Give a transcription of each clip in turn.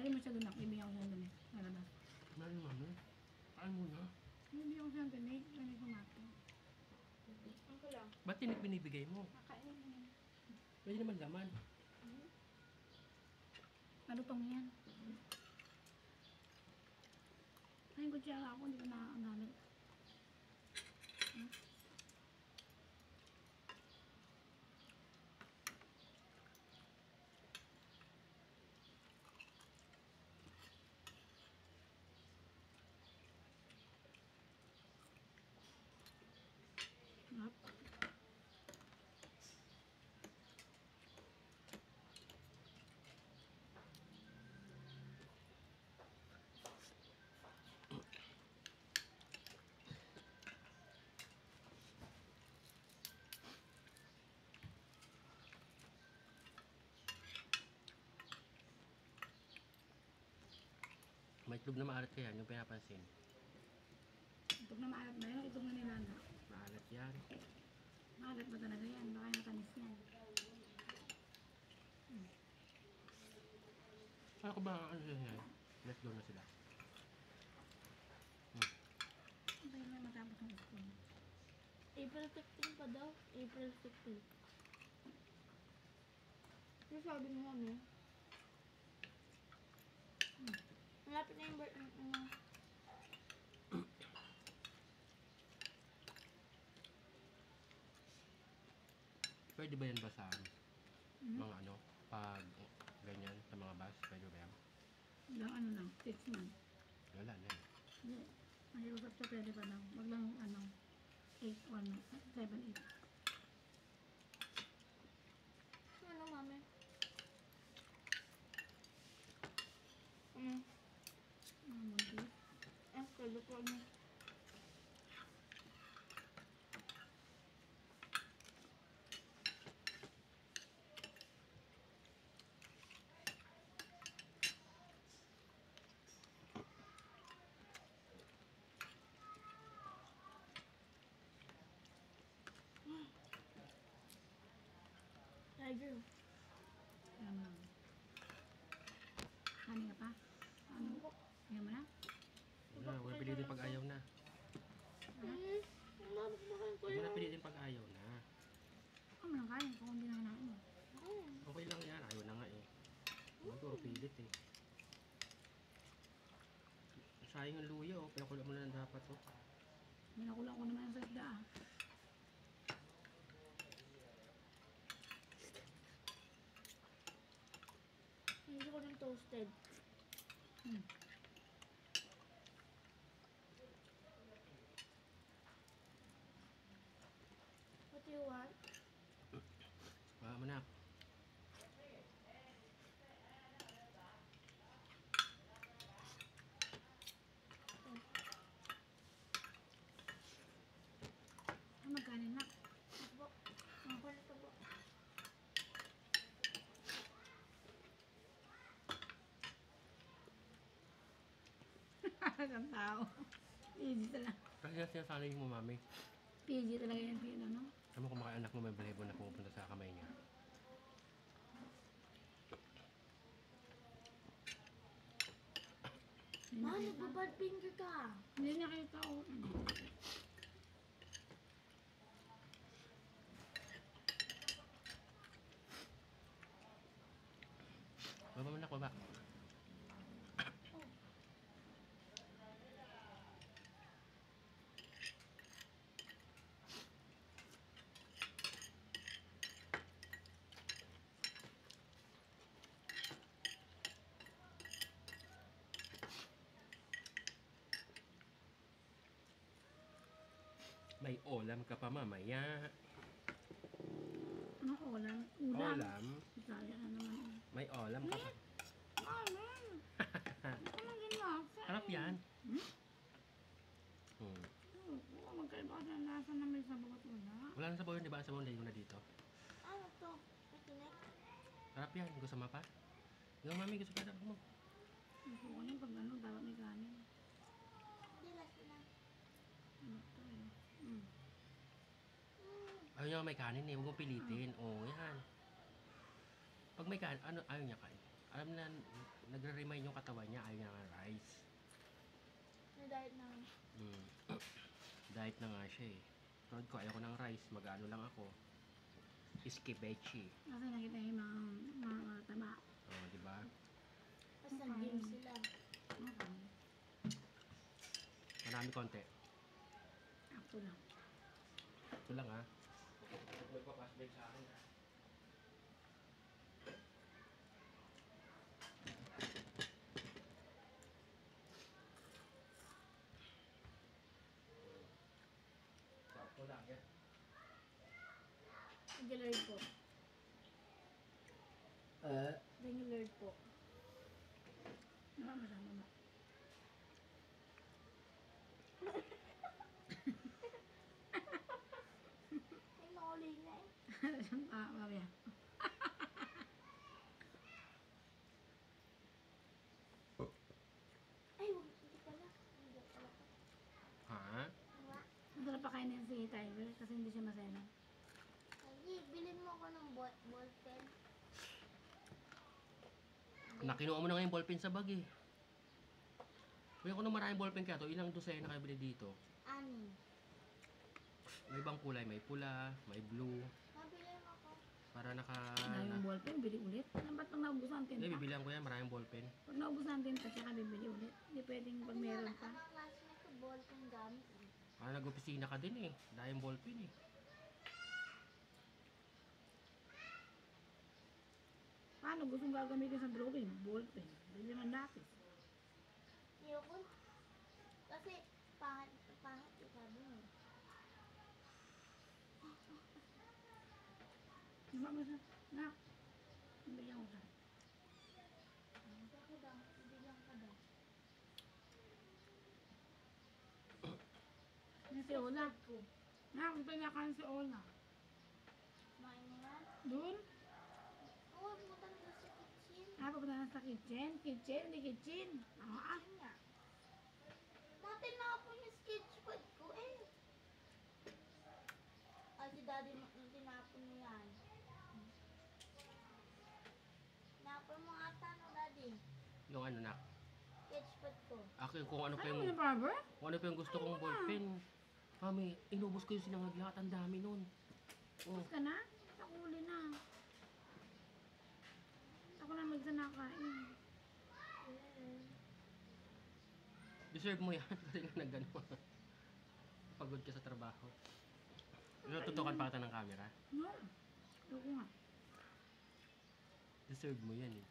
Dali mo siya doon, ibigyan ko siya doon eh. Nalabas. Mali, mami. Kain muna. Ibigyan ko siya doon eh. Ano yung kumato? Ako lang. Ba't tinik binibigay mo? Kakainin mo yan. Pwede naman laman. Malutong yan. Ay, yung kutsara ako, hindi ko nakagamit. Sarap. May itlog na maalat kaya, yung pinapansin. Itog na maalat ba yun? Itog na nilana. Maalat yan. Maalat ba talaga yan? Baka yung matamis yan. Ano ko ba, ano yan? Let's go na sila. Antay na matapos ng school. April 15 pa daw. April 15. Ano sabi mo, mami? Malapit na yung birthday. Pwede ba yan ba sa Mhm. mga ano, pag ganyan, sa mga bus? Pwede ba yan? Ilang ano lang, 6 months. Wala na eh. Hindi. Mahiusap siya pwede pa daw. Wag lang ano, 8, 1, 7, 8. Ano, mami? Muntis. Ang kalo ko ano. Tiger. Alam lang. Hani ka pa? Ano? Ayaw mo na? Wala, huwag pilitin pag ayaw na. Mami, kumakain ko Huwag mo yan. na pilitin pag ayaw na. Ako mo lang kain kung hindi na kinain mo. Okay lang yan, ayaw na nga eh. Huwag ko pilit eh. Sayang yung luya oh, pinakulo mo na lang dapat oh. Minakulang ko naman sa isda ah. Hindi ko ng toasted. Hmm. What do you want? Wala mo na. Ay, magkanin na. Abo. Ang kulit abo. Ang tao. PG talaga. Kasi yan sinasanay mo mami. PG talaga yan, Pino, no? Alam mo kung mga anak mo may balahibo na pumupunta sa kamay niya. Hindi Ma, nakita. nagbabad finger ka. Hindi nakita ko. Baba mo na, baba. May olam ka pa mamaya. Anong ulam? Ulam. Olam? Italian na naman. May olam ka pa. Ano? Ano ginawa? Harap yan. Hmm? Hmm. Oo, magkaiba ka ng lasa na may sabaw at wala. Wala na sa bawan, di ba? Sa bawan, mo na dito. Ano to? Matinik? Harap yan. Gusto mo pa? Yung mami, gusto pa harap mo. Gusto ko niya pag ano, dapat may kanin. Hindi, last na. Ano to eh. Hmm. Ayaw niya may kanin eh. Huwag mong pilitin. Oo, yan. Pag may kanin, ano, ayaw niya kain. alam na, nagre-remind yung katawan niya, ayaw niya ng rice. Na-diet na. Mm. Diet na nga siya eh. Tulad ko, ayaw ko ng rice, mag-ano lang ako. Iskibechi. Kasi nakita yung mga taba. Oh, di ba? Tapos nag-gym sila. Okay. Marami konti. Ako lang. Ito lang ha. Magpa-pass break sa akin ha. Sakto lang yan. Regular po. Regular po. Masama ba? Ay, nakuli na eh. Mamaya. Ay, wag. Hindi pala. Hindi pala. Ha? Wala. Masarap pa kainin si Tiger kasi hindi siya masaya. Ay, bilhin mo ako ng ballpen. Nakinuha mo na nga yung ballpen sa bag eh. Kuya ko na maraming ballpen kaya to. Ilang dosena kayo bili dito? Anin. May ibang kulay. May pula, may blue. Nabili mo ako. Para naka... Dahil yung ballpen, bili ulit. Ba't pag naubusan ang Hindi, tinta? bibilihan ko yan. Maraming ballpen. Pag naubusan ang tinta, tsaka bibili ulit. Hindi pwedeng pag meron pa. Ang classmate ko, ballpen gamit eh. Ah, nag-opisina ka din eh. Dahil yung ballpen eh. Paano? Gustong gagamitin sa drawing? Ballpen. Bili man lapis. Ayoko. Kasi, pangit yung sabi mo. Di ba mo siya? Nak. Bili ako sa. Ako daw, bilang ka daw. Yan si Ola. Nak, pinakan si Ola. Kumain mo na? Doon? Oo, pumunta na doon sa kitchen. Papunta na sa kitchen. Kitchen, hindi kitchen. Ah, Ayun nga. Natin na po yung sketchpad ko eh. Ay, si daddy mo, tinapon mo yan. Tinapon mo ata no, daddy. Yung ano na. Sketchpad ko. Akin kung ano pa ano yung... mo yung barber? Kung ano pa yung gusto kong ballpen. Mami, inubos ko yung sinangag lahat. Ang dami nun. Oh. Tapos ka na? Nakuli na. Ako na magsanakain. Deserve mo yan kasi nga nagano. Pagod ka sa trabaho. Tutukan pa kita ng camera. No. Ayoko nga. Deserve mo yan eh.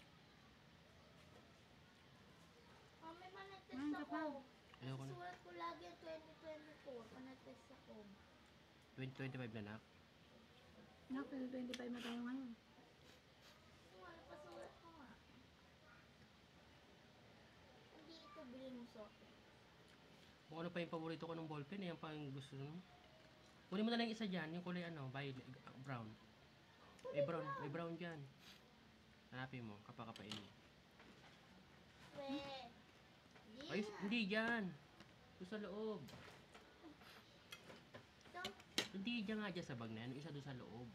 Mami, manatest Ayun ka pa. ako. Ayoko na. Sulat ko lagi 2024. Manatest ako. 2025 na nak. Nak, 25 na tayo ngayon. Kung ano pa sulat ko nga. Hindi ito bilhin mo sa akin. Kung ano pa yung paborito ko ng ballpen, yan pa yung gusto mo. Kunin mo na lang yung isa dyan, yung kulay ano, violet, brown. May brown dyan. Hanapin mo, kapakapain mo. Ay, hindi dyan. Doon sa loob. Ito. Hindi dyan nga dyan sa bag na yan, yung isa doon sa loob.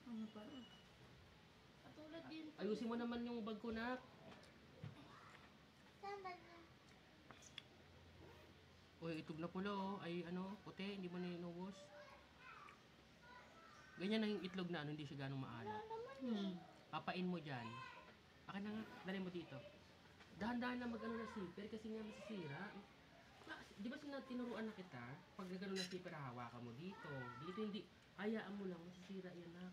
Ano pa? Katulad din. Ayusin mo naman yung bag ko nak. Saan ba niya? Uy, itog na pula oh. Ay ano, puti, hindi mo na inubos. Ganyan na yung itlog na ano, hindi siya ganong Wala maalat. naman eh. Papain mo dyan. Akin na nga, dali mo dito. Dahan-dahan na mag-ano na zipper kasi nga masisira. Di ba tinuruan na kita? Pag gano'n na zipper, hawakan mo dito. Dito hindi, hayaan mo lang, masisira yan na.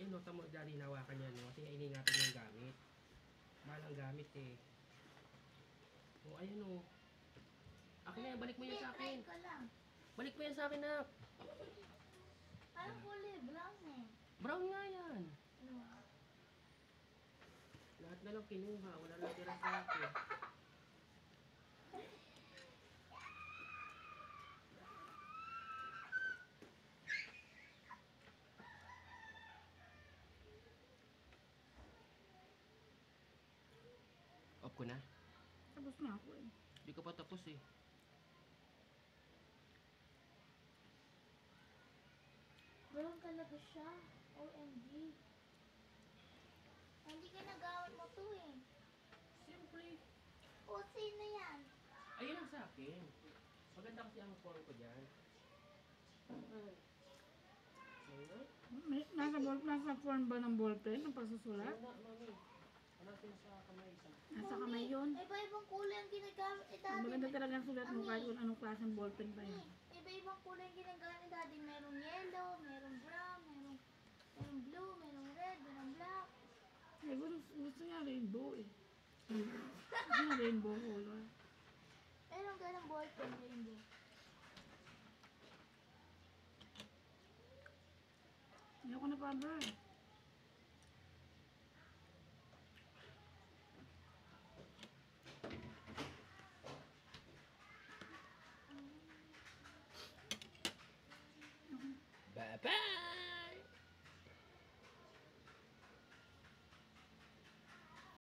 Eh, nota mo dyan, hinawakan yan, no? Kasi iningatan yung gamit. Mahal ang gamit eh. O, ayun o. Akin na yan, balik mo yan sa akin. Try ko lang. Balik mo yan sa akin na. Parang kulay brown eh. Brown nga yan. Ano? Lahat na lang kinuha, wala lang tira sa akin. Off ko na. Tapos na ako eh. Hindi ko pa tapos eh. Brown talaga siya. OMG. Hindi ka nagawan mo to eh. Siyempre. O, sino yan? Ayun ang sa akin. Maganda kasi ang form ko dyan. Ayun. Nasa form ba ng ballpen ng pagsusulat? Ayun na, mami. Hanapin sa kamay. Nasa kamay yun. Iba-ibang kulay ang ginagamit ni Ang Daddy. maganda talaga ang sulat mo kahit kung anong klaseng ballpen pa yan. Iba-ibang kulay ang ginagamit ni Daddy. Merong yellow, merong brown, merong blue, merong red, merong black. Eh, gusto niya rainbow eh. Gusto niya rainbow color. Merong ganang ballpen rainbow. Ayoko na pa, bro.